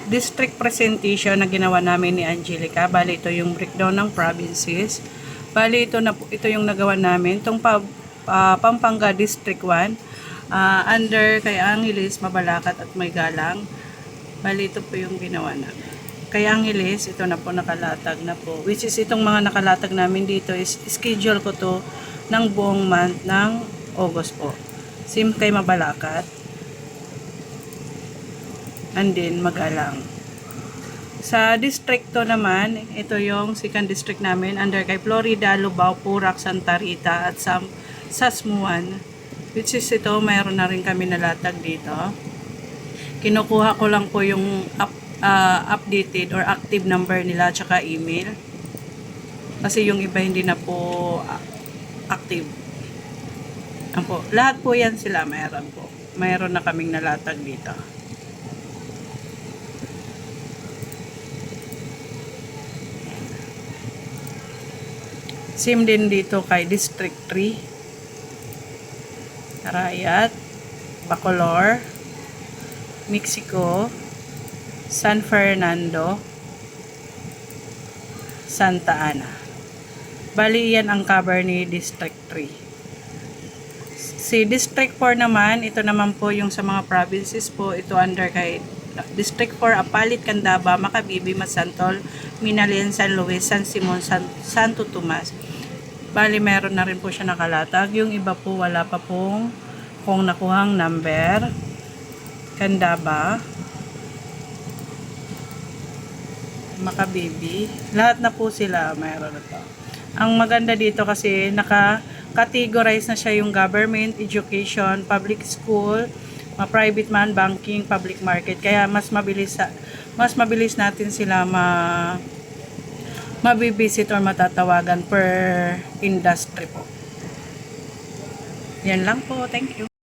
district presentation na ginawa namin ni Angelica. Bali, ito yung breakdown ng provinces. Bali, ito yung nagawa namin. Itong Pampanga District 1. Under kay Angeles, Mabalacat at Maygalang. Bali, ito po yung ginawa namin. Kay Angeles, ito na po nakalatag na po. Which is itong mga nakalatag namin dito is schedule ko to ng buong month ng August po. Same kay Mabalacat. And then Magalang. Sa distrito naman, ito yung second district namin under kay Florida, Lubao, Purak, Santa Rita at Sasmuan. Which is ito, mayroon na rin kami nalatag dito. Kinukuha ko lang po yung updated or active number nila tsaka email. Kasi yung iba hindi na po active. Lahat po yan sila mayroon po. Mayroon na kaming nalatag dito. Same din dito kay District 3. Arayat, Bacolor, Mexico, San Fernando, Santa Ana. Bali, yan ang cover ni District 3. Si District 4 naman, ito naman po yung sa mga provinces po. Ito under kay District 4, Apalit, Candaba, Makabibi, Masantol, Minalien, San Luis, San Simon, Santo Tomas. Bali, meron na rin po siya nakalatag. Yung iba po, wala pa pong kung nakuhang number. Candaba, Makabibi, lahat na po sila mayroon na to. Ang maganda dito kasi naka-categorize na siya yung government, education, public school, private man, banking, public market. Kaya mas mabilis natin sila mabibisit or matatawagan per industry po. Yan lang po. Thank you.